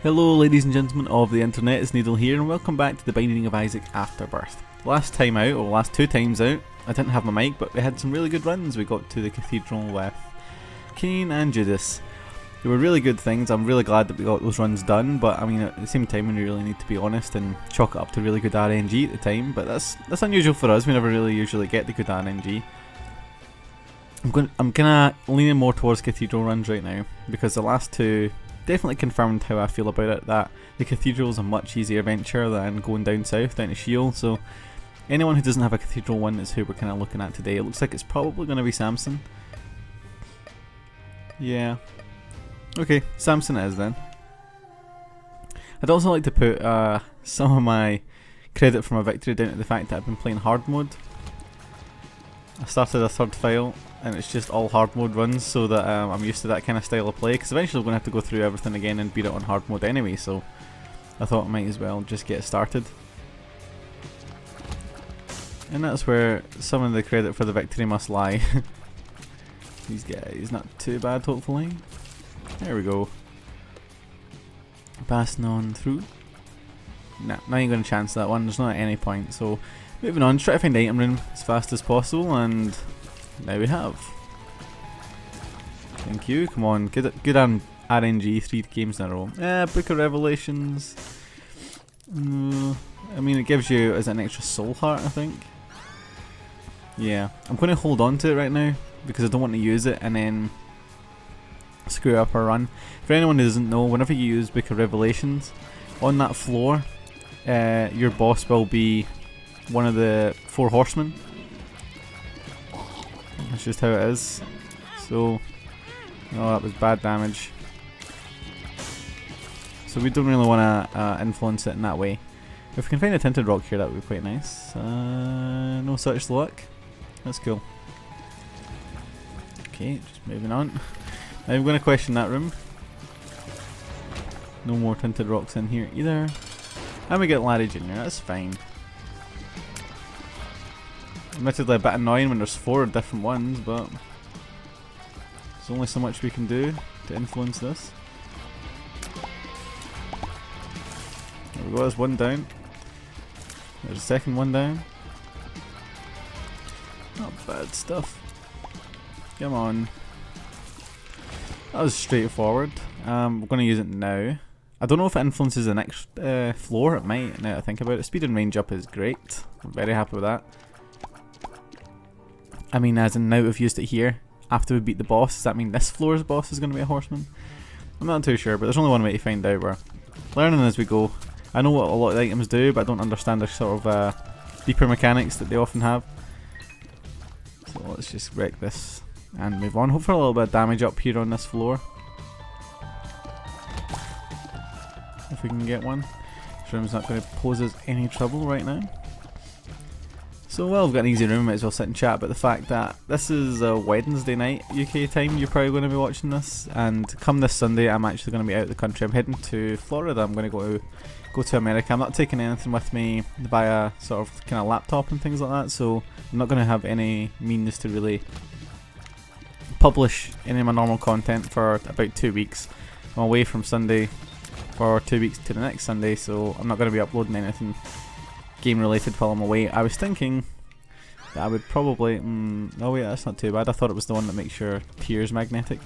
Hello ladies and gentlemen of the internet, it's Needle here and welcome back to the Binding of Isaac Afterbirth. Last time out, or last two times out, I didn't have my mic, but we had some really good runs. We got to the cathedral with Cain and Judas. They were really good things. I'm really glad that we got those runs done, but I mean at the same time we really need to be honest and chalk it up to really good RNG at the time, but that's unusual for us. We never really usually get the good RNG. I'm kinda leaning more towards cathedral runs right now, because the last two definitely confirmed how I feel about it, that the cathedral is a much easier venture than going down south, down to Shield, so anyone who doesn't have a cathedral one is who we're kind of looking at today. It looks like it's probably going to be Samson. Yeah. Okay, Samson it is then. I'd also like to put some of my credit for my victory down to the fact that I've been playing hard mode. I started a third file and it's just all hard mode runs, so that I'm used to that kind of style of play, because eventually I'm going to have to go through everything again and beat it on hard mode anyway, so I thought I might as well just get started. And that's where some of the credit for the victory must lie. These guys, not too bad hopefully. There we go. Passing on through. Nah, not even going to chance that one, there's not at any point, so moving on, try to find item room as fast as possible, and now we have. Thank you, come on, good on RNG, 3 games in a row. Book of Revelations. I mean it gives you, is it an extra soul heart I think? Yeah, I'm going to hold on to it right now, because I don't want to use it and then screw up our run. For anyone who doesn't know, whenever you use Book of Revelations, on that floor, your boss will be one of the 4 horsemen. That's just how it is. So, oh, that was bad damage. So we don't really want to influence it in that way. If we can find a tinted rock here, that would be quite nice. No such luck. That's cool. Okay, just moving on. Now I'm going to question that room. No more tinted rocks in here either. And we get Larry Jr., that's fine. Admittedly a bit annoying when there's 4 different ones, but there's only so much we can do to influence this. There we go, there's one down. There's a second one down. Not bad stuff. Come on. That was straightforward. We're going to use it now. I don't know if it influences the next floor, it might now that I think about it. Speed and range up is great. I'm very happy with that. I mean, as in now we've used it here, after we beat the boss, does that mean this floor's boss is going to be a horseman? I'm not too sure, but there's only one way to find out. We're learning as we go. I know what a lot of the items do, but I don't understand the sort of deeper mechanics that they often have. So let's just wreck this and move on. Hope for a little bit of damage up here on this floor. If we can get one. This room's not going to pose us any trouble right now. So while we've got an easy room, might as well sit and chat about the fact that this is a Wednesday night UK time. You're probably going to be watching this, and come this Sunday I'm actually going to be out of the country. I'm heading to Florida. I'm going to go to America. I'm not taking anything with me via sort of kind of laptop and things like that, so I'm not going to have any means to really publish any of my normal content for about 2 weeks. I'm away from Sunday for 2 weeks to the next Sunday, so I'm not going to be uploading anything game related while I'm away. I was thinking that I would probably oh wait, that's not too bad. I thought it was the one that makes your tears magnetic.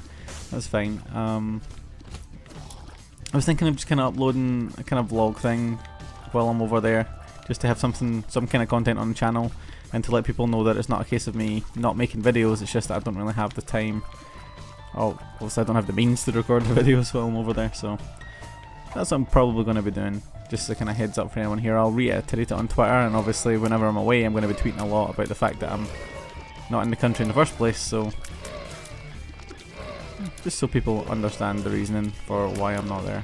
That's fine. I was thinking of just kind of uploading a kind of vlog thing while I'm over there, just to have some kind of content on the channel, and to let people know that it's not a case of me not making videos, it's just that I don't really have the time. Oh, obviously I don't have the means to record the videos while I'm over there, so that's what I'm probably going to be doing. Just a kind of heads up for anyone here. I'll reiterate it on Twitter, and obviously whenever I'm away I'm going to be tweeting a lot about the fact that I'm not in the country in the first place, so just so people understand the reasoning for why I'm not there.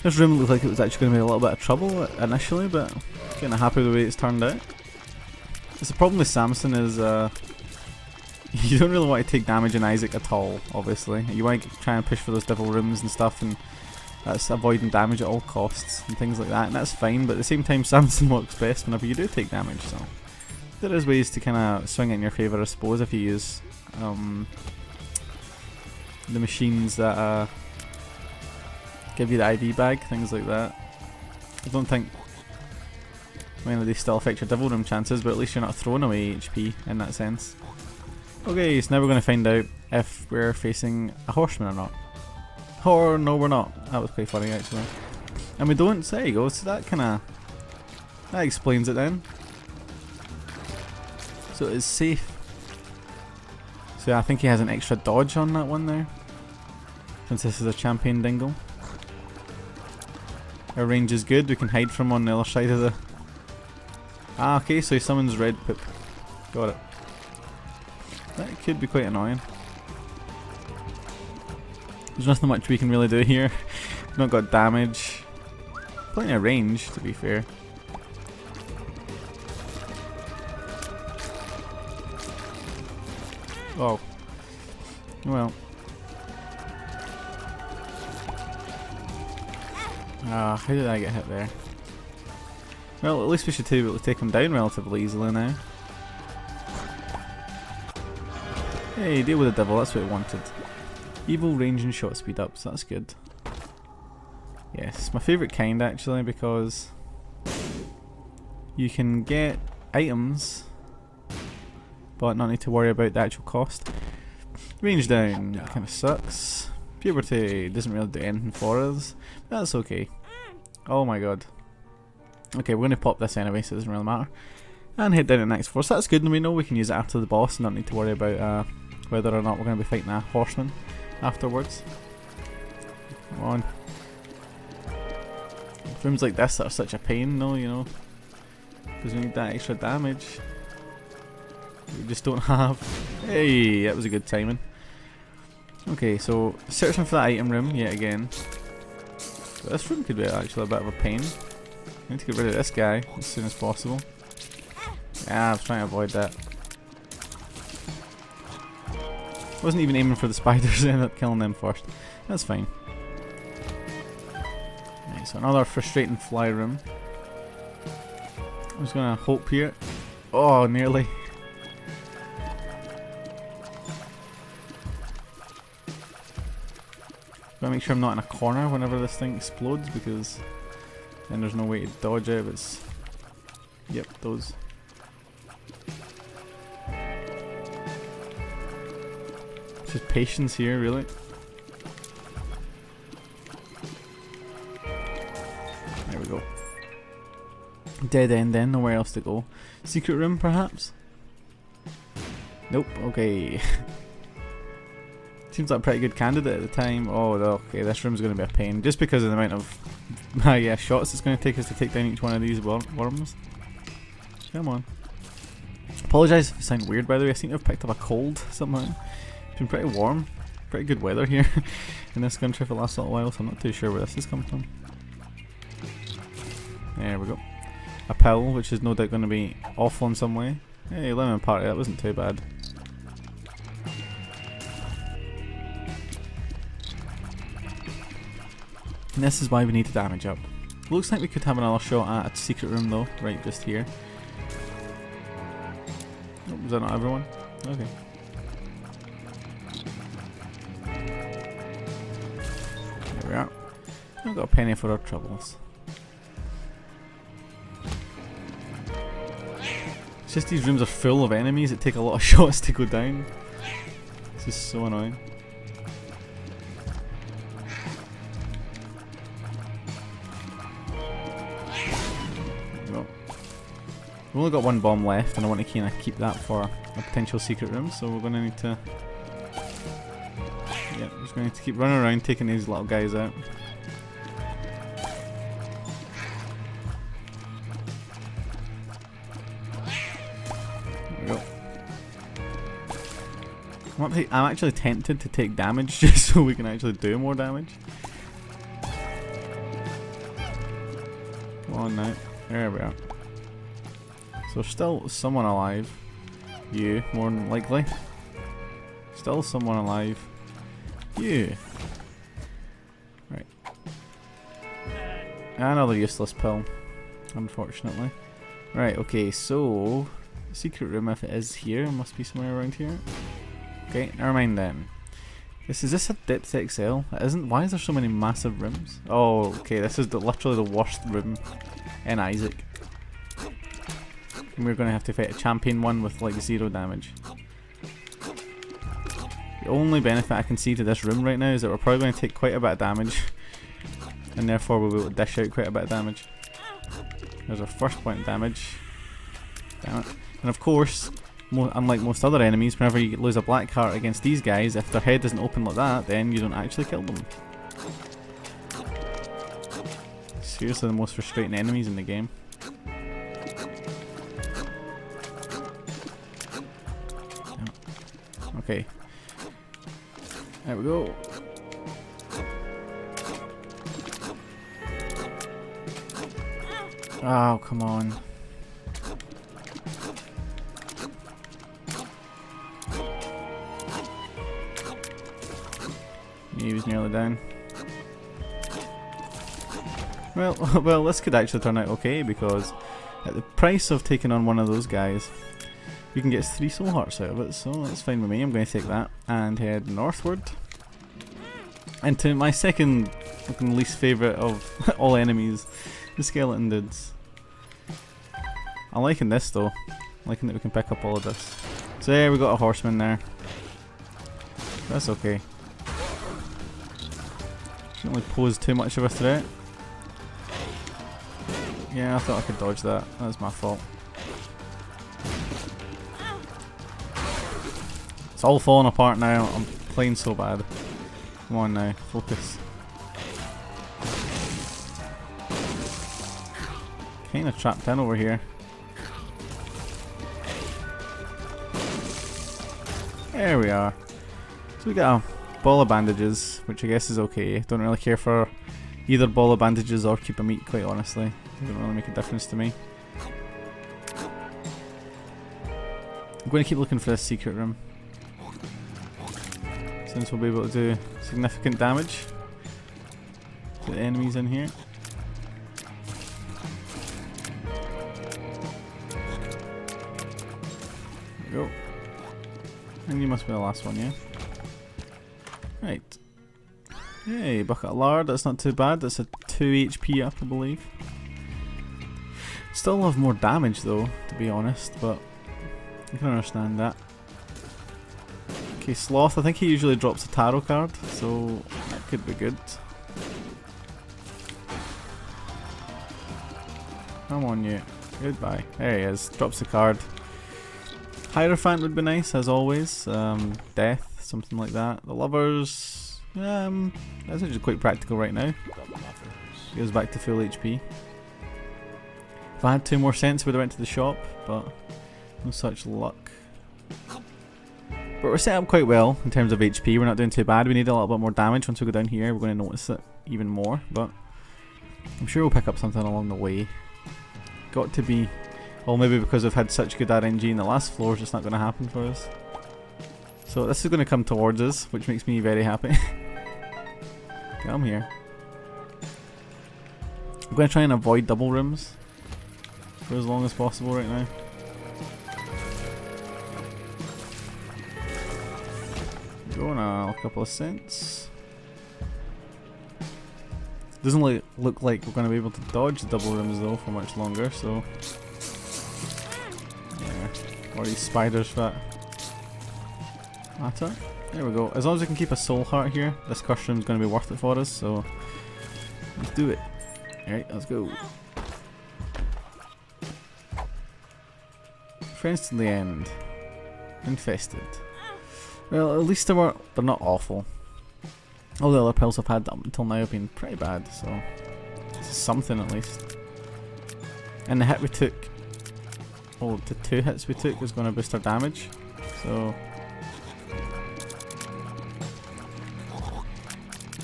This room looked like it was actually going to be a little bit of trouble initially, but kind of happy with the way it's turned out. It's the problem with Samson is you don't really want to take damage in Isaac at all, obviously. You want to try and push for those devil rooms and stuff, and that's avoiding damage at all costs and things like that, and that's fine, but at the same time Samson works best whenever you do take damage, so there is ways to kind of swing it in your favour, I suppose, if you use the machines that give you the ID bag, things like that. I don't think, I mean, they still affect your devil room chances, but at least you're not throwing away HP in that sense. Okay, so now we're going to find out if we're facing a horseman or not. Or no, we're not. That was quite funny actually. And we don't, so there you go, so that kinda, that explains it then. So it's safe. So I think he has an extra dodge on that one there, since this is a champion dingle. Our range is good, we can hide from on the other side of the... Ah, okay, so he summons red poop. Got it. That could be quite annoying. There's nothing much we can really do here. We've not got damage. Plenty of range, to be fair. Oh. Well. Ah, how did I get hit there? Well, at least we should be able to take him down relatively easily now. Hey, deal with the devil, that's what we wanted. Evil range and shot speed up, so that's good. Yes, my favourite kind actually, because you can get items but not need to worry about the actual cost. Range down kind of sucks. Puberty doesn't really do anything for us. That's okay. Oh my god. Okay, we're going to pop this anyway, so it doesn't really matter. And head down to the next floor. So that's good, and we know we can use it after the boss and not need to worry about whether or not we're going to be fighting a horseman afterwards. Come on. Rooms like this that are such a pain though, you know, because we need that extra damage. We just don't have. Hey, that was a good timing. Okay, so searching for that item room yet again. But this room could be actually a bit of a pain. I need to get rid of this guy as soon as possible. Yeah, I was trying to avoid that. Wasn't even aiming for the spiders, ended up killing them first. That's fine. Right, so another frustrating fly room. I'm just gonna hope here. Oh, nearly. Gotta make sure I'm not in a corner whenever this thing explodes, because then there's no way to dodge it if it's... Yep, those. Just patience here, really. There we go. Dead end then, nowhere else to go. Secret room, perhaps? Nope, okay. Seems like a pretty good candidate at the time. Oh, okay, this room's going to be a pain. Just because of the amount of yeah, shots it's going to take us to take down each one of these worms. Come on. Apologise if I sound weird, by the way. I seem to have picked up a cold somehow. It's been pretty warm. Pretty good weather here in this country for the last little while, so I'm not too sure where this has come from. There we go. A pill, which is no doubt going to be awful in some way. Hey, lemon party, that wasn't too bad. And this is why we need to damage up. Looks like we could have another shot at a secret room though, right just here. Oh, was that not everyone? Okay. There we are. We've got a penny for our troubles. It's just these rooms are full of enemies that take a lot of shots to go down. This is so annoying. We've only got one bomb left, and I want to kind of keep that for a potential secret room, so we're going to need to... Yeah, we're just going to need to keep running around taking these little guys out. There we go. I'm actually tempted to take damage just so we can actually do more damage. Come on now. There we are. So still someone alive. You, more than likely. Still someone alive. You. Right. Another useless pill, unfortunately. Right, okay, so... Secret room, if it is here, must be somewhere around here. Okay, never mind then. Is this a Depth XL? It isn't. Why is there so many massive rooms? Oh, okay, this is literally the worst room in Isaac. And we're going to have to fight a champion one with like 0 damage. The only benefit I can see to this room right now is that we're probably going to take quite a bit of damage. And therefore we'll be able to dish out quite a bit of damage. There's our first point of damage. Damn it. And of course, unlike most other enemies, whenever you lose a black heart against these guys, if their head doesn't open like that, then you don't actually kill them. Seriously, the most frustrating enemies in the game. Okay. There we go. Oh, come on. He was nearly down. Well, this could actually turn out okay, because at the price of taking on one of those guys, we can get 3 soul hearts out of it, so that's fine with me. I'm going to take that and head northward. And to my second fucking least favourite of all enemies, the skeleton dudes. I'm liking this though. I'm liking that we can pick up all of this. So yeah, we got a horseman there. That's okay. Shouldn't really pose too much of a threat. Yeah, I thought I could dodge that. That was my fault. It's all falling apart now. I'm playing so bad. Come on now, focus. Kinda trapped in over here. There we are. So we got a ball of bandages, which I guess is okay. Don't really care for either ball of bandages or cube of meat, quite honestly. It doesn't really make a difference to me. I'm going to keep looking for this secret room, since we'll be able to do significant damage to the enemies in here. There we go. And you must be the last one, yeah? Right. Hey, bucket of lard, that's not too bad. That's a 2 HP up, I believe. Still have more damage though, to be honest, but I can understand that. Okay, Sloth, I think he usually drops a tarot card, so that could be good. Come on you. Goodbye. There he is. Drops the card. Hierophant would be nice, as always. Death, something like that. The lovers, that's actually quite practical right now. Goes back to full HP. If I had 2 more cents, I would have went to the shop, but no such luck. But we're set up quite well in terms of HP. We're not doing too bad. We need a little bit more damage. Once we go down here, we're going to notice it even more, but I'm sure we'll pick up something along the way. Got to be... Well, maybe because we've had such good RNG in the last floors, it's not going to happen for us. So this is going to come towards us, which makes me very happy. Come here. I'm going to try and avoid double rooms for as long as possible right now. Go now, a couple of cents. Doesn't look like we're going to be able to dodge the double rooms though for much longer, so... Yeah, or these spiders for that matter. There we go. As long as we can keep a soul heart here, this curse room is going to be worth it for us, so... Let's do it. Alright, let's go. Friends to the end. Infested. Well, at least they're not awful. All the other pills I've had up until now have been pretty bad, so this is something at least. And the hit we took, well, the 2 hits we took is going to boost our damage, so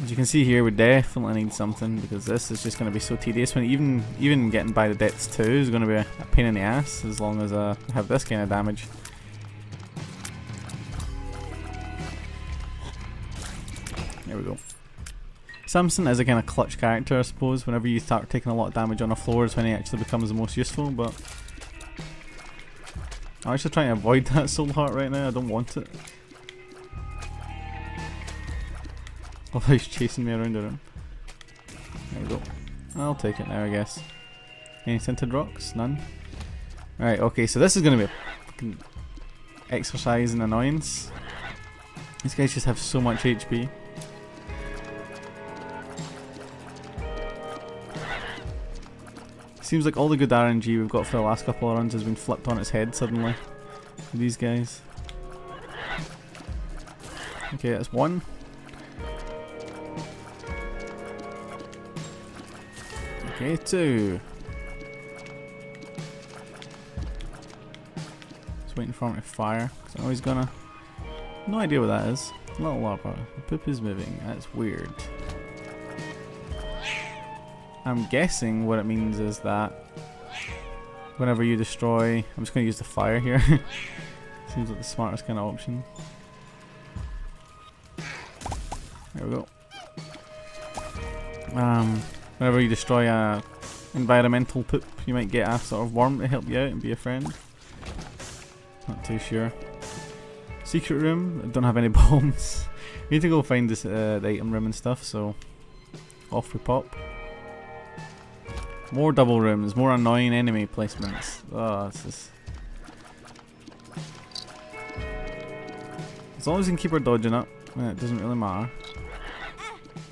as you can see here, we definitely need something, because this is just going to be so tedious. When even getting by the depths 2 is going to be a pain in the ass as long as I have this kind of damage. There we go. Samson is a kind of clutch character, I suppose. Whenever you start taking a lot of damage on a floor is when he actually becomes the most useful, but I'm actually trying to avoid that soul heart right now. I don't want it. Oh, he's chasing me around the room. There we go. I'll take it now, I guess. Any tinted rocks? None? Right, okay, so this is going to be a fucking exercise in annoyance. These guys just have so much HP. Seems like all the good RNG we've got for the last couple of runs has been flipped on its head suddenly. These guys. Okay, that's one. Okay, two. Just waiting for him to fire. Cause I know he's gonna. No idea what that is. Little larva. The poop is moving. That's weird. I'm guessing what it means is that whenever you destroy, I'm just going to use the fire here. Seems like the smartest kind of option. There we go. Whenever you destroy a environmental poop, you might get a sort of worm to help you out and be a friend. Not too sure. Secret room. I don't have any bombs. We need to go find this the item room and stuff. So off we pop. More double rooms, more annoying enemy placements. Oh, this is... As long as you can keep her dodging up, it doesn't really matter.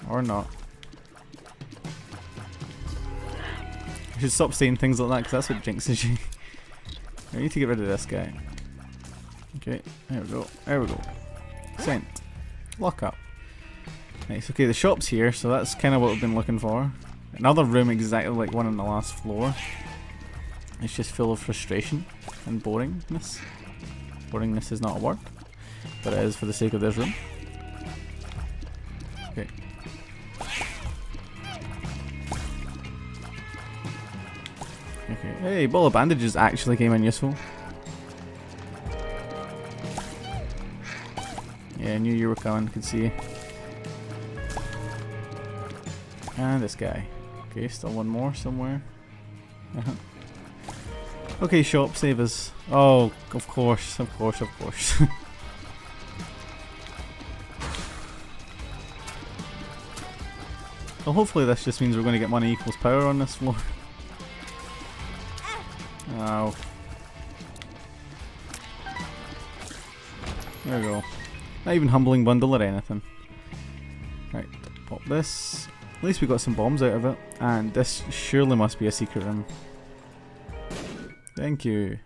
Or not. I should stop saying things like that because that's what jinxes you. I need to get rid of this guy. Okay, there we go. There we go. Sent. Lock up. Nice. Okay, the shop's here, so that's kind of what we've been looking for. Another room exactly like one on the last floor. It's just full of frustration and boringness. Boringness is not a word, but it is for the sake of this room. Okay. Okay. Hey, ball of bandages actually came in useful. Yeah, I knew you were coming, could see you. And this guy. Okay, still one more somewhere. Okay, shop, save us. Oh, of course, of course, of course. Well, hopefully this just means we're going to get money equals power on this floor. Ow. There we go. Not even humbling bundle or anything. Right, pop this. At least we got some bombs out of it. And this surely must be a secret room. Thank you.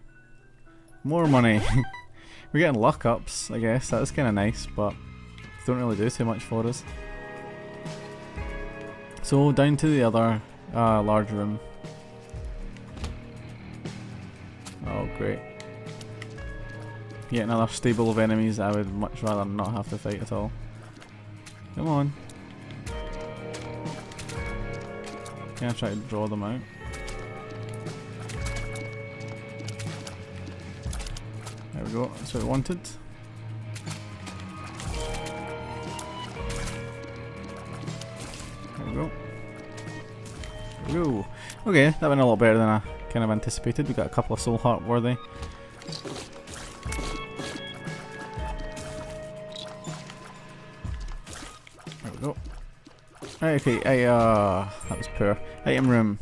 More money. We're getting luck ups, I guess. That's kind of nice, but don't really do too much for us. So down to the other large room. Oh great. Yet another stable of enemies I would much rather not have to fight at all. Come on. Can I try to draw them out? There we go, that's what I wanted. There we go. There we go. Okay, that went a lot better than I kind of anticipated. We got a couple of soul heart worthy. There we go. Okay, that was poor. Item room.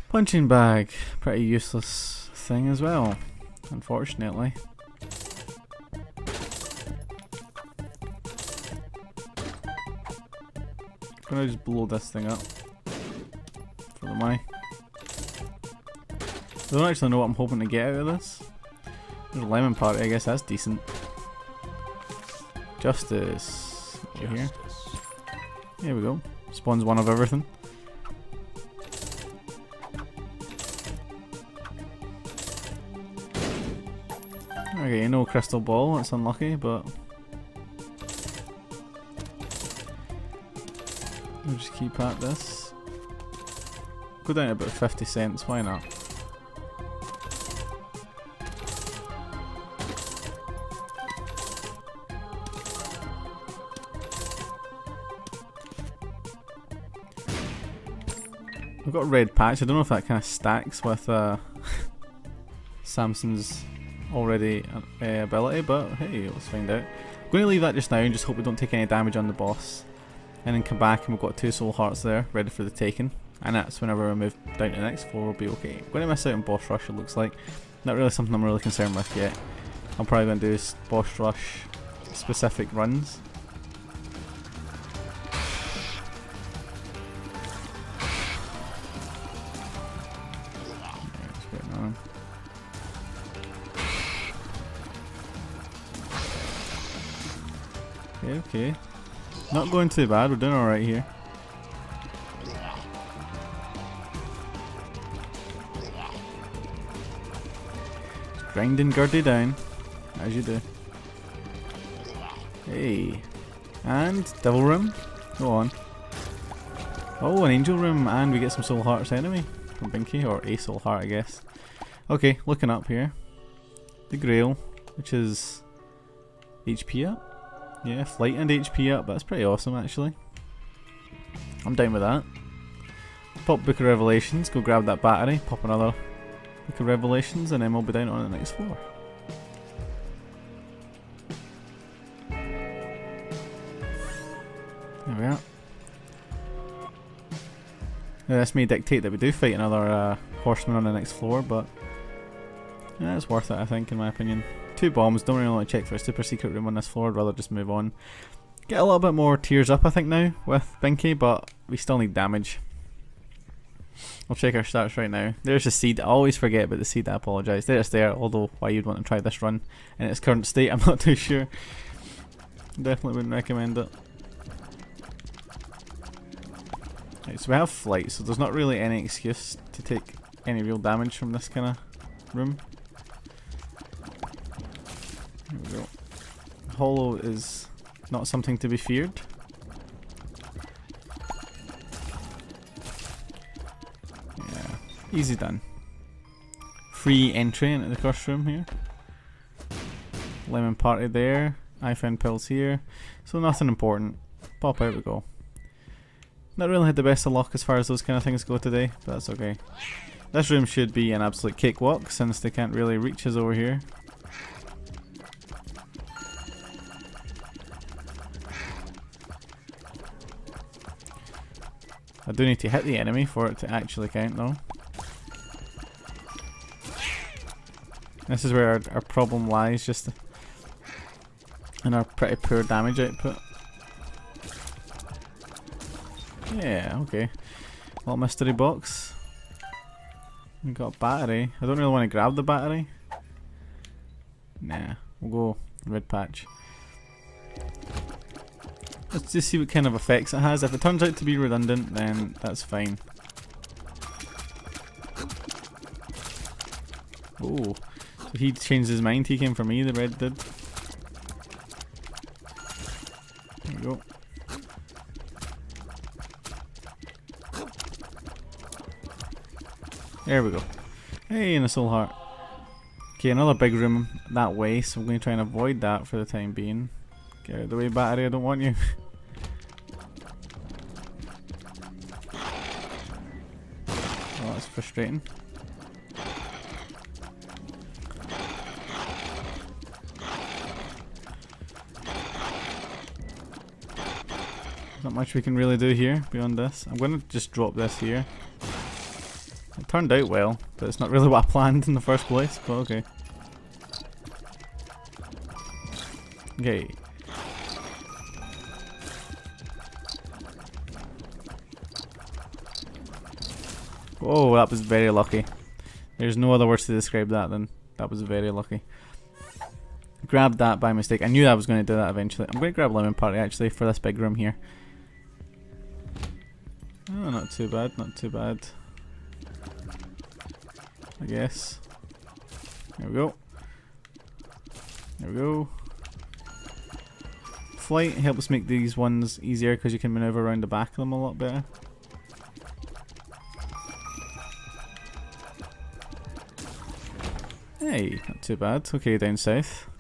Punching bag. Pretty useless thing as well, unfortunately. I'm gonna just blow this thing up for the money. I don't actually know what I'm hoping to get out of this. There's a lemon party, I guess that's decent. Justice. Over here. Here we go. Spawns one of everything. Okay, no crystal ball, that's unlucky, but we'll just keep at this. Go down to about 50 cents, why not? We've got a red patch. I don't know if that kind of stacks with Samson's already ability, but hey, let's find out. I'm going to leave that just now and just hope we don't take any damage on the boss. And then come back and we've got 2 soul hearts there, ready for the taking. And that's whenever we move down to the next floor, we'll be okay. I'm going to miss out on boss rush, it looks like. Not really something I'm really concerned with yet. I'm probably going to do boss rush specific runs. Okay. Not going too bad, we're doing alright here. Grinding Gurdy down, as you do. Hey. And Devil Room. Go on. Oh, an Angel Room, and we get some Soul Hearts enemy from Binky, or a Soul Heart, I guess. Okay, looking up here. The Grail, which is HP up. Yeah, flight and HP up, that's pretty awesome actually. I'm down with that. Pop Book of Revelations, go grab that battery, pop another Book of Revelations, and then we'll be down on the next floor. There we are. Now this may dictate that we do fight another horseman on the next floor, but yeah, it's worth it I think in my opinion. 2 bombs, don't really want to check for a super secret room on this floor, I'd rather just move on. Get a little bit more tears up I think now with Binky, but we still need damage. We'll check our stats right now. There's a seed, I always forget about the seed, I apologise. There it's there, although why you'd want to try this run in its current state I'm not too sure. Definitely wouldn't recommend it. Right, so we have flight, so there's not really any excuse to take any real damage from this kind of room. There we go. Hollow is not something to be feared. Yeah, easy done. Free entry into the first room here. Lemon party there. I found pills here. So nothing important. Pop out we go. Not really had the best of luck as far as those kind of things go today, but that's okay. This room should be an absolute cakewalk since they can't really reach us over here. I do need to hit the enemy for it to actually count though. This is where our problem lies, just in our pretty poor damage output. Yeah, okay. Little mystery box. We got a battery. I don't really want to grab the battery. Nah, we'll go red patch. Let's just see what kind of effects it has. If it turns out to be redundant, then that's fine. Oh, so he changed his mind. He came for me, the red did. There we go. There we go. Hey, and a soul heart. Okay, another big room that way, so I'm going to try and avoid that for the time being. Get out of the way, battery, I don't want you. Oh, that's frustrating. Not much we can really do here beyond this. I'm going to just drop this here. It turned out well, but it's not really what I planned in the first place, but okay. Okay. Oh, that was very lucky. There's no other words to describe that than that was very lucky. Grabbed that by mistake. I knew I was going to do that eventually. I'm going to grab Lemon Party actually for this big room here. Oh, not too bad, not too bad. I guess. There we go. There we go. Flight helps make these ones easier because you can maneuver around the back of them a lot better. Hey, not too bad. Okay, down south.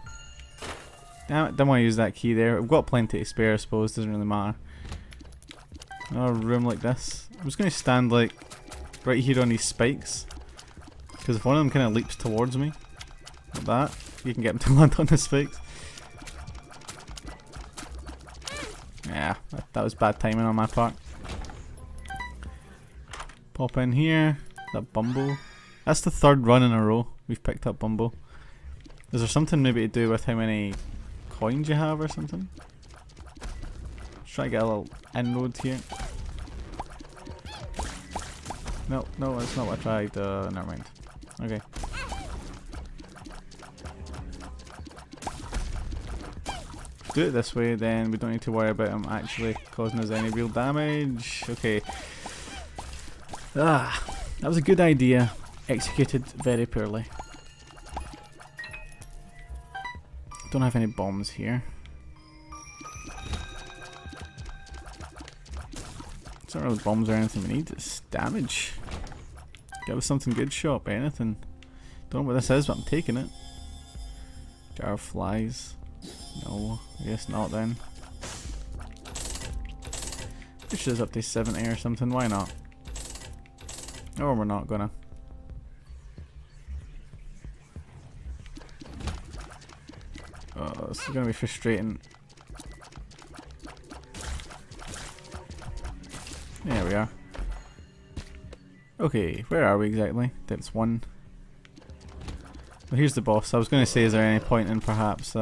Damn it, didn't want to use that key there. We've got plenty to spare, I suppose, doesn't really matter. Another room like this. I'm just going to stand like right here on these spikes. Because if one of them kind of leaps towards me, like that, you can get him to land on the spikes. Yeah, that was bad timing on my part. Pop in here. That Bumble. That's the third run in a row we've picked up Bumble. Is there something maybe to do with how many coins you have or something? Let's try to get a little inroad here. No, no, that's not what I tried. Never mind. Okay. Do it this way, then we don't need to worry about him actually causing us any real damage. Okay. Ah, that was a good idea, executed very poorly. Don't have any bombs here. It's not really bombs or anything we need, it's damage. Give us something good, shop, anything. Don't know what this is, but I'm taking it. Jar of flies. No, I guess not then. Push this up to 70 or something, why not? Or we're not gonna. Oh, this is gonna be frustrating. There we are. Okay, where are we exactly? Depths 1. Well, here's the boss. I was going to say, is there any point in perhaps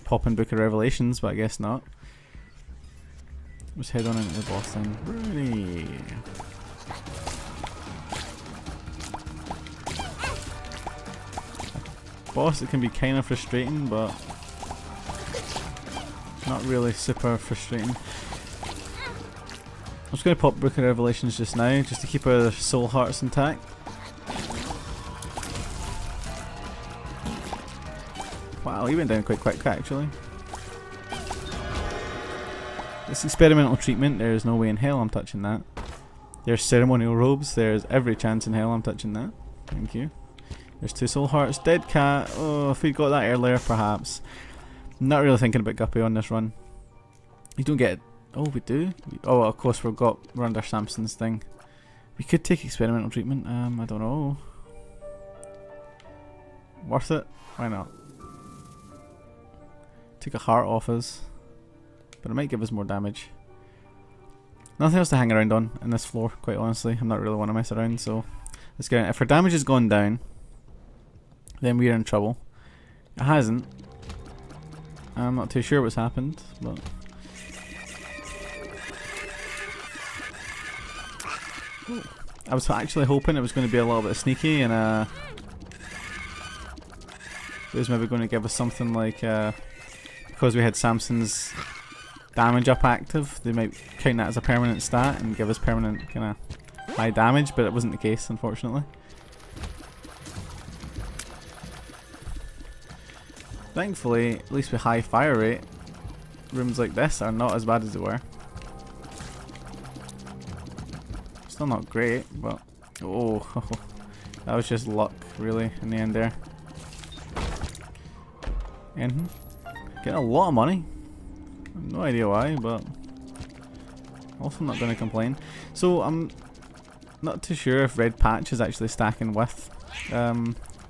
popping Book of Revelations, but I guess not. Let's head on into the boss then. Ready. Boss, it can be kind of frustrating, but not really super frustrating. I'm just going to pop Book of Revelations just now, just to keep our soul hearts intact. Wow, he went down quite quick actually. This experimental treatment, there is no way in hell I'm touching that. There's ceremonial robes, there's every chance in hell I'm touching that. Thank you. There's 2 soul hearts, dead cat. Oh, if we'd got that earlier perhaps. I'm not really thinking about Guppy on this run. You don't get it. Oh, we do? Oh, of course we're under Samson's thing. We could take experimental treatment. I don't know. Worth it? Why not? Take a heart off us, but it might give us more damage. Nothing else to hang around on in this floor, quite honestly. I'm not really want to mess around, so let's get it. If our damage has gone down, then we're in trouble. It hasn't. I'm not too sure what's happened, but I was actually hoping it was going to be a little bit sneaky and it was maybe going to give us something like because we had Samson's damage up active, they might count that as a permanent stat and give us permanent kind of high damage, but it wasn't the case unfortunately. Thankfully, at least with high fire rate, rooms like this are not as bad as they were. Still not great, but oh, that was just luck really in the end there. And getting a lot of money. No idea why, but also not going to complain. So I'm not too sure if Red Patch is actually stacking with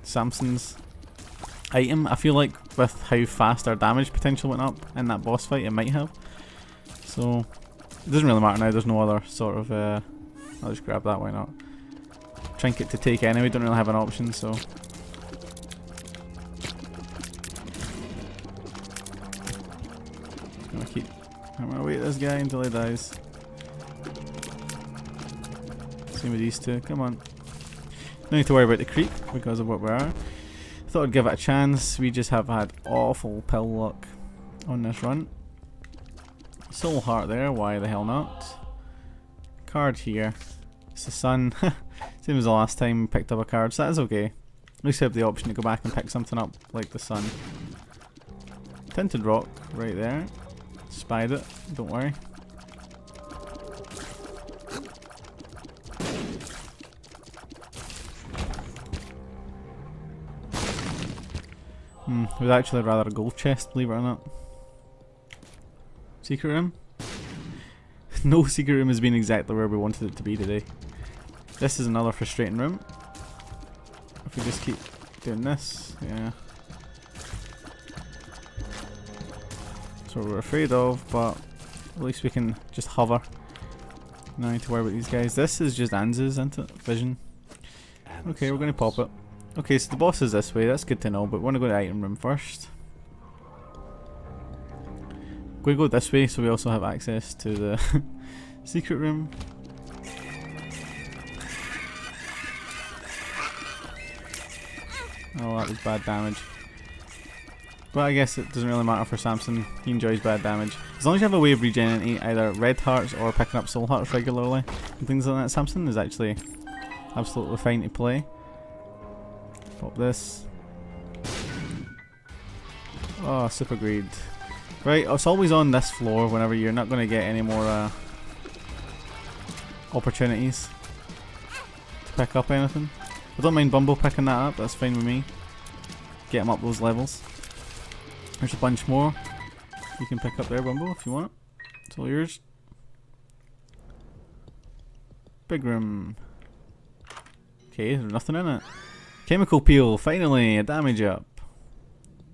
Samson's item. I feel like with how fast our damage potential went up in that boss fight, it might have. So it doesn't really matter now. There's no other sort of. I'll just grab that. Why not? Trinket to take anyway. Don't really have an option, so. I'm gonna wait this guy until he dies. Same with these two, come on. No need to worry about the creep because of what we are. Thought I'd give it a chance. We just have had awful pill luck on this run. Soul heart there, why the hell not? Card here. It's the sun. Same as the last time we picked up a card, so that is okay. At least we have the option to go back and pick something up like the sun. Tinted rock right there. Spied it, don't worry. We'd actually rather a gold chest, believe it or not. Secret room? No secret room has been exactly where we wanted it to be today. This is another frustrating room. If we just keep doing this, yeah. That's what we're afraid of, but at least we can just hover. No need to worry about these guys. This is just Anzu's, isn't it? Vision. Okay, we're gonna pop it. Okay, so the boss is this way, that's good to know, but we want to go to the item room first. We're going to go this way so we also have access to the secret room. Oh, that was bad damage. But I guess it doesn't really matter for Samson, he enjoys bad damage. As long as you have a way of regenerating either red hearts or picking up soul hearts regularly and things like that, Samson is actually absolutely fine to play. Pop this. Oh, super greed. Right, it's always on this floor whenever you're not going to get any more opportunities to pick up anything. I don't mind Bumble picking that up, that's fine with me. Get him up those levels. There's a bunch more you can pick up there, Bumble, if you want. It's all yours. Big room. Okay, there's nothing in it. Chemical peel, finally, a damage up.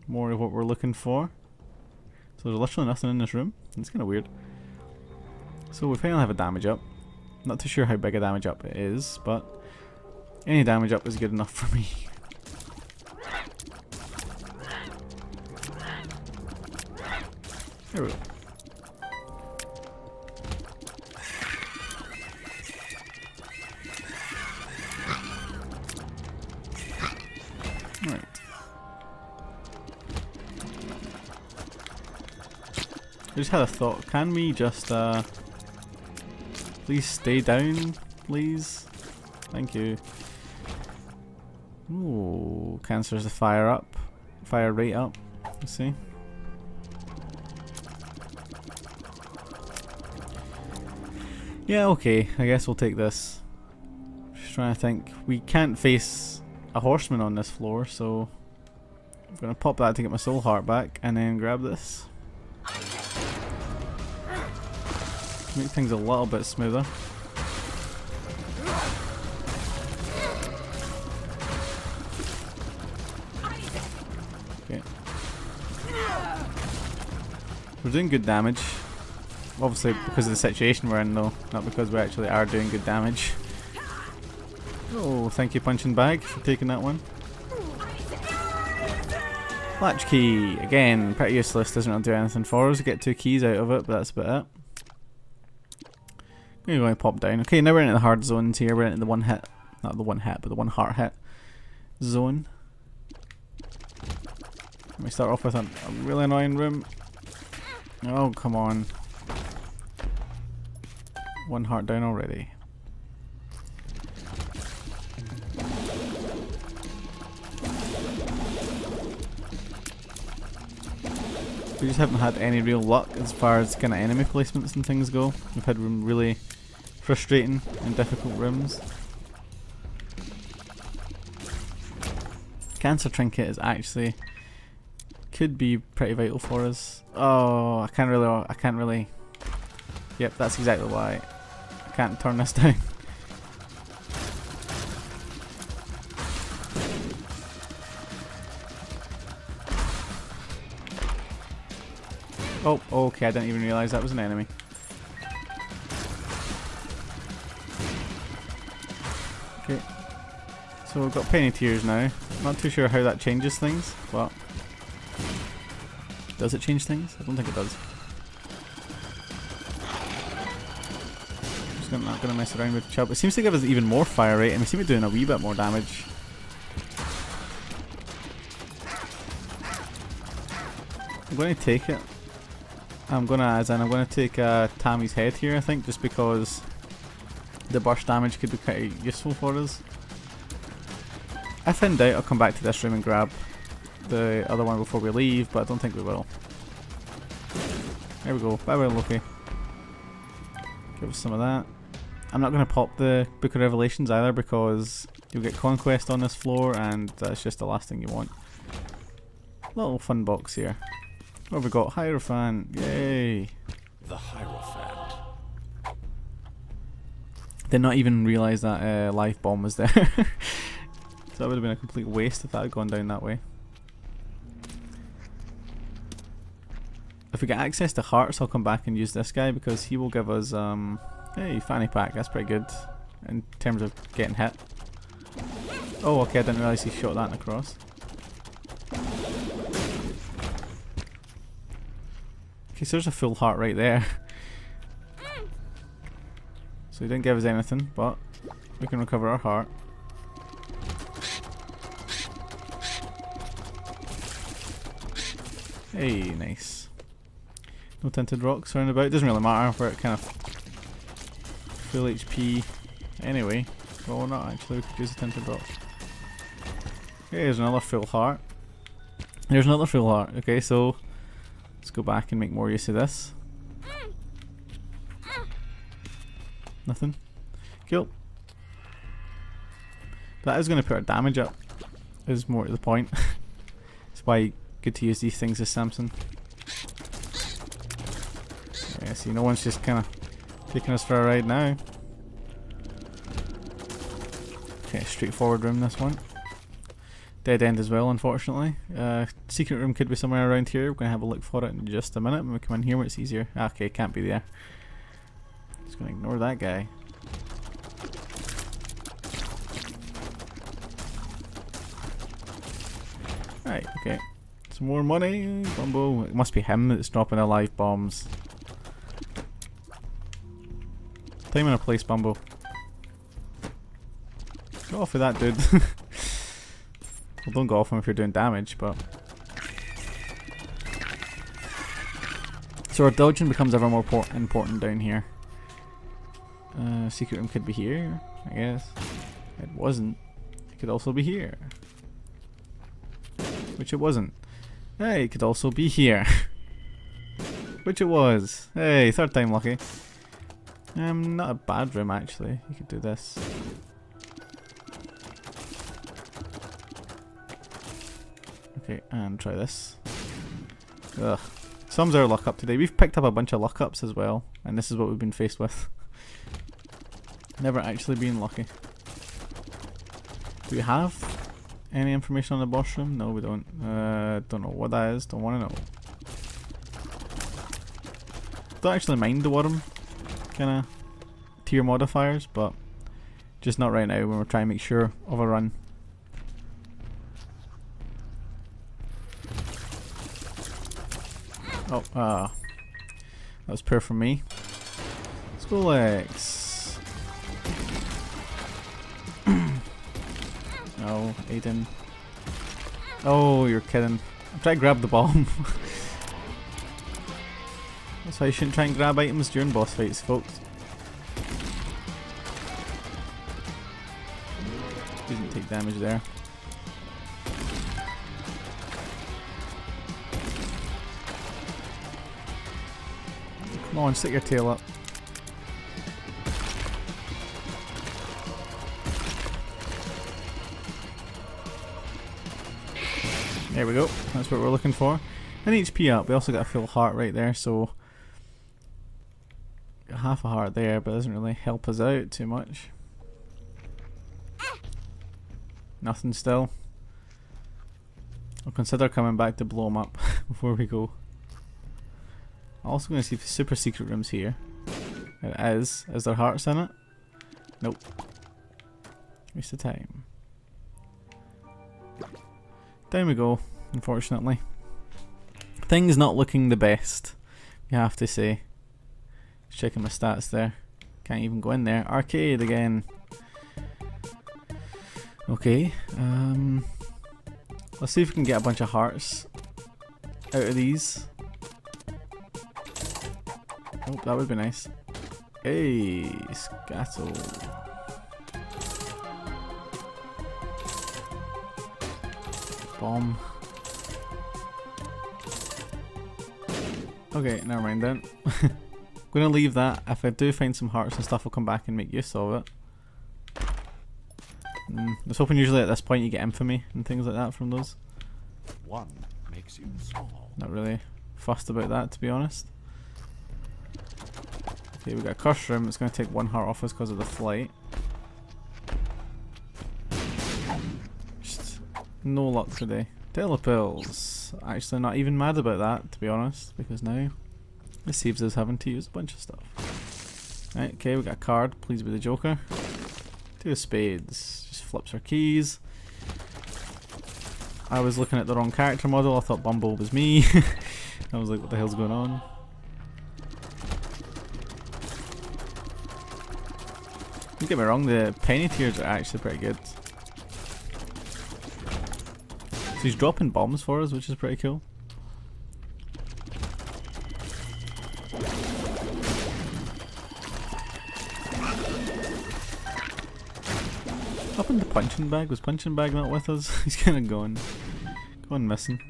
More of what we're looking for. So there's literally nothing in this room. It's kind of weird. So we finally have a damage up. Not too sure how big a damage up it is, but any damage up is good enough for me. There we go. Alright. I just had a thought. Can we just please stay down, please? Thank you. Ooh, cancers the fire rate up. Let's see. Yeah, okay, I guess we'll take this. Just trying to think. We can't face a horseman on this floor, so I'm gonna pop that to get my soul heart back and then grab this. Make things a little bit smoother. Okay. We're doing good damage. Obviously because of the situation we're in though, not because we actually are doing good damage. Oh, thank you punching bag for taking that one. Latch key, again, pretty useless, doesn't really do anything for us. We get 2 keys out of it, but that's about it. I'm going to pop down. Okay, now we're into the hard zones here. We're into the one hit, not the one hit, but the one heart hit zone. Let me start off with a really annoying room. Oh, come on. 1 heart down already. We just haven't had any real luck as far as kind of enemy placements and things go. We've had really frustrating and difficult rooms. Cancer trinket is actually could be pretty vital for us. Oh, I can't really. Yep, that's exactly why I can't turn this down. Oh, okay, I didn't even realise that was an enemy. Okay, so we've got Penny Tears now. Not too sure how that changes things, but does it change things? I don't think it does. Just not gonna mess around with Chubb. It seems to give us even more fire rate, and we seem to be doing a wee bit more damage. I'm going to take it. I'm gonna take Tammy's head here, I think, just because the burst damage could be quite useful for us. If in doubt, I'll come back to this room and grab the other one before we leave, but I don't think we will. There we go. Bye bye, Loki. Give us some of that. I'm not gonna pop the Book of Revelations either because you'll get Conquest on this floor, and that's just the last thing you want. Little fun box here. What have we got? Hierophant. Yay. The Hierophant. Did not even realise that life bomb was there. So that would have been a complete waste if that had gone down that way. if we get access to hearts, I'll come back and use this guy because he will give us hey, fanny pack. That's pretty good in terms of getting hit. Oh, okay, I didn't realise he shot that across. Okay, so there's a full heart right there. So he didn't give us anything, but we can recover our heart. Hey, nice. No tinted rocks around about. Doesn't really matter. We're at kind of full HP anyway. Well, not actually. We could use a tinted rock. Okay, there's another full heart. There's another full heart. Okay, so let's go back and make more use of this. Nothing. Cool. That is going to put our damage up. Is more to the point. That's why good to use these things as Samson. Yeah, see, no one's just kind of taking us for a ride now. Okay, straightforward room, this one. Dead end as well, unfortunately. Secret room could be somewhere around here. We're going to have a look for it in just a minute when we come in here where it's easier. Okay, can't be there. Just going to ignore that guy. Right, okay. Some more money. Bumbo. It must be him that's dropping the live bombs. Time and a place, Bumbo. Go off with that, dude. Well, don't go off him if you're doing damage, but... So our dodging becomes ever more important down here. Secret room could be here, I guess. It wasn't. It could also be here. Which it wasn't. Hey, it could also be here. Which it was. Hey, third time lucky. Not a bad room actually. You could do this. Okay, and try this. Ugh. Sums our luck up today. We've picked up a bunch of luck ups as well, and this is what we've been faced with. Never actually been lucky. Do we have any information on the boss room? No, we don't. Don't know what that is. Don't want to know. Don't actually mind the worm kind of tier modifiers, but just not right now when we're trying to make sure of a run. Oh, that was poor from me. Skull X. No, Aiden. Oh, you're kidding. I'm trying to grab the bomb. That's why you shouldn't try and grab items during boss fights, folks. Didn't take damage there. Come on, stick your tail up. There we go. That's what we're looking for. And HP up. We also got a full heart right there, so got half a heart there, but it doesn't really help us out too much. Nothing still. I'll consider coming back to blow them up before we go. I'm also going to see if the super secret room's here. It is. Is there hearts in it? Nope. Waste of time. Down we go, unfortunately. Things not looking the best, you have to say. Just checking my stats there. Can't even go in there. Arcade again. Okay. Let's see if we can get a bunch of hearts out of these. Oh, that would be nice. Hey, Scattle. Bomb. Okay, never mind then. Gonna leave that. If I do find some hearts and stuff, I'll come back and make use of it. I was hoping usually at this point you get infamy and things like that from those. One makes you small. Not really fussed about that, to be honest. Okay, we got a curse room. It's going to take one heart off us because of the flight. Just no luck today. Telepills. that's actually not even mad about that, to be honest, because now it saves us having to use a bunch of stuff. Right, okay, we got a card. Please be the Joker. Two of spades. Just flips our keys. I was looking at the wrong character model. I thought Bumble was me. I was like, what the hell's going on? Don't get me wrong, the penny tiers are actually pretty good. So he's dropping bombs for us, which is pretty cool. Up in the punching bag. Was punching bag not with us? He's kind of going missing.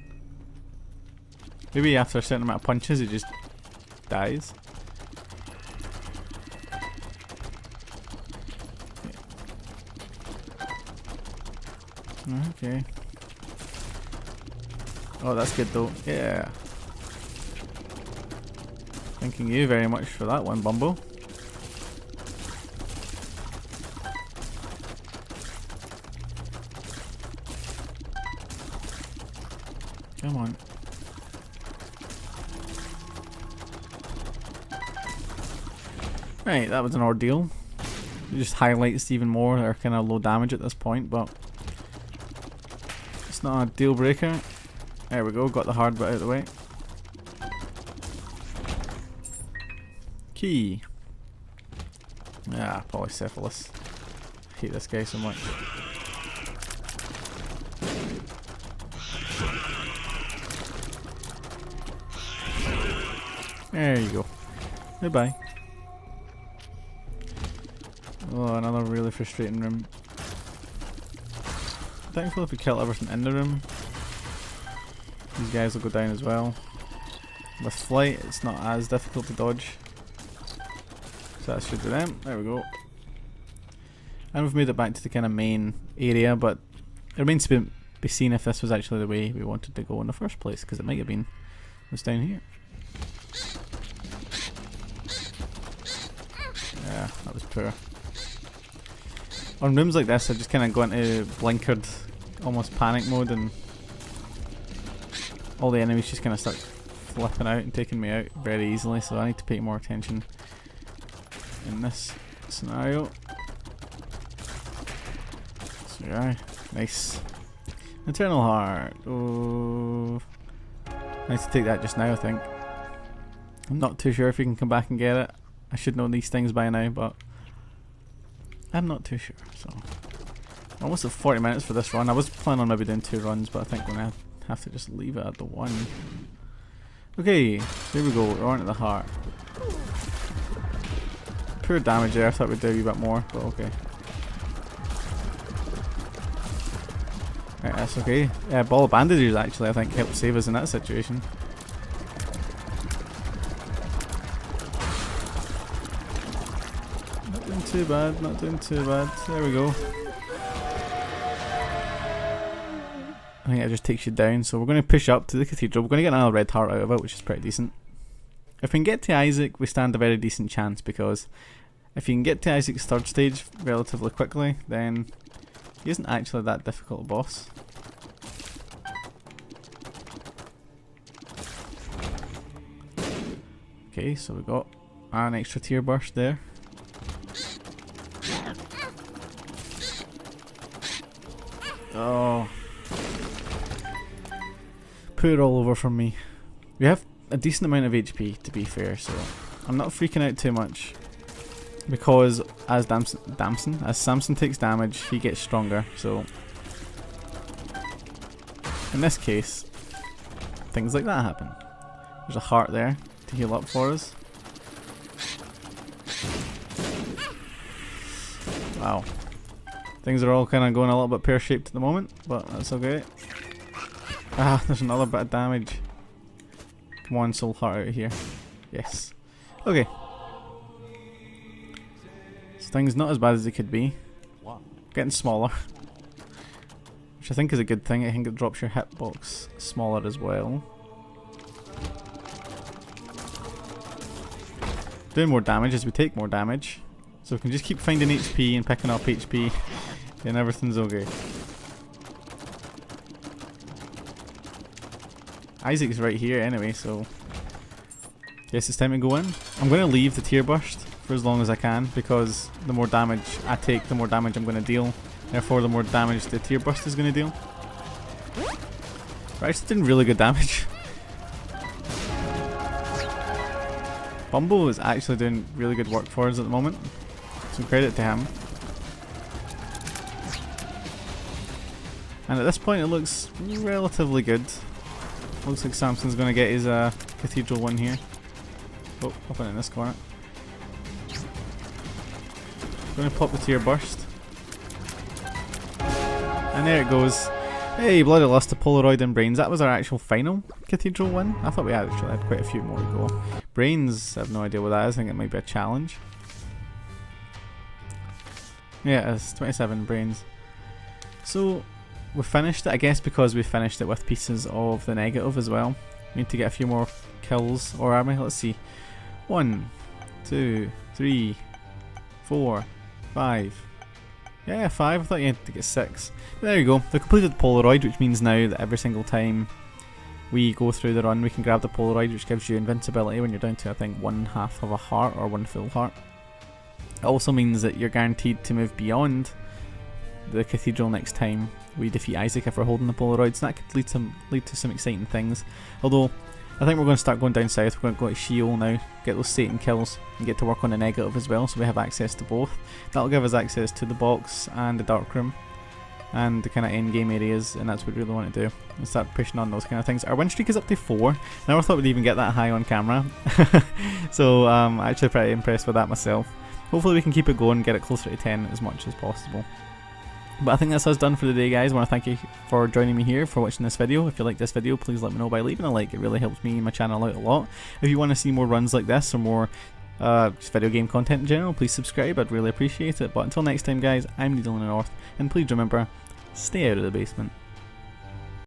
Maybe after a certain amount of punches, he just dies. Okay. Oh, that's good though. Yeah. Thanking you very much for that one, Bumble. Come on. Right, that was an ordeal. It just highlights even more our kind of low damage at this point, but it's not a deal breaker. There we go, got the hard bit out of the way. Key. Ah, polycephalus. I hate this guy so much. There you go. Goodbye. Oh, another really frustrating room. Thankfully if we kill everything in the room, these guys will go down as well. With flight, it's not as difficult to dodge. So that should be them. There we go. And we've made it back to the kind of main area, but it remains to be seen if this was actually the way we wanted to go in the first place, because it might have been. It was down here. Yeah, that was poor. On rooms like this, I just kind of go into blinkered, almost panic mode, and all the enemies just kind of start flipping out and taking me out very easily, so I need to pay more attention in this scenario. So yeah, nice. Eternal Heart. Oh, I need to take that just now, I think. I'm not too sure if you can come back and get it. I should know these things by now, but I'm not too sure. So almost at 40 minutes for this run. I was planning on maybe doing 2 runs, but I think we're gonna have to just leave it at the 1. Okay, here we go. We're on to the heart. Poor damage there. I thought we'd do a wee bit more, but okay. Right, that's okay. Ball of bandages actually, I think, helped save us in that situation. Not doing too bad, not doing too bad. There we go. I think it just takes you down, so we're going to push up to the cathedral. We're going to get another red heart out of it, which is pretty decent. If we can get to Isaac, we stand a very decent chance, because if you can get to Isaac's 3rd stage relatively quickly, then he isn't actually that difficult a boss. Okay, so we got an extra tear burst there. Oh. Put it all over from me. We have a decent amount of HP, to be fair, so I'm not freaking out too much. Because as Samson takes damage, he gets stronger, so in this case, things like that happen. There's a heart there to heal up for us. Wow. Things are all kind of going a little bit pear-shaped at the moment, but that's okay. Ah, there's another bit of damage. Come on, soul heart out of here. Yes. Okay. So things not as bad as they could be. Getting smaller. Which I think is a good thing. I think it drops your hitbox smaller as well. Doing more damage as we take more damage. So we can just keep finding HP and picking up HP and everything's okay. Isaac's right here anyway, so guess it's time to go in. I'm going to leave the tear burst for as long as I can, because the more damage I take, the more damage I'm going to deal. Therefore, the more damage the tear burst is going to deal. We're actually doing really good damage. Bumble is actually doing really good work for us at the moment. Some credit to him. And at this point it looks relatively good. Looks like Samson's going to get his Cathedral win here. Oh, open in this corner. Going to pop the tear burst. And there it goes. Hey, Bloody Lust, Polaroid and Brains. That was our actual final Cathedral win. I thought we actually had quite a few more to go. Brains, I have no idea what that is. I think it might be a challenge. Yeah, it's 27 Brains. So we finished it, I guess, because we finished it with pieces of the negative as well. We need to get a few more kills or army. Let's see. 1, 2, 3, 4, 5. Yeah, 5. I thought you had to get 6. But there you go. We completed the Polaroid, which means now that every single time we go through the run, we can grab the Polaroid, which gives you invincibility when you're down to, I think, 1/2 of a heart or 1 full heart. It also means that you're guaranteed to move beyond the Cathedral next time we defeat Isaac if we're holding the Polaroids. So that could lead to some exciting things. Although, I think we're going to start going down south. We're going to go to Sheol now, get those Satan kills, and get to work on the negative as well, so we have access to both. That'll give us access to the box and the dark room, and the kind of end game areas, and that's what we really want to do. And start pushing on those kind of things. Our win streak is up to 4. I never thought we'd even get that high on camera. So I'm actually pretty impressed with that myself. Hopefully we can keep it going, get it closer to 10 as much as possible. But I think that's us done for the day, guys. I want to thank you for joining me here, for watching this video. If you like this video, please let me know by leaving a like. It really helps me and my channel out a lot. If you want to see more runs like this or more just video game content in general, please subscribe. I'd really appreciate it. But until next time, guys, I'm Needle in the North, and please remember, stay out of the basement.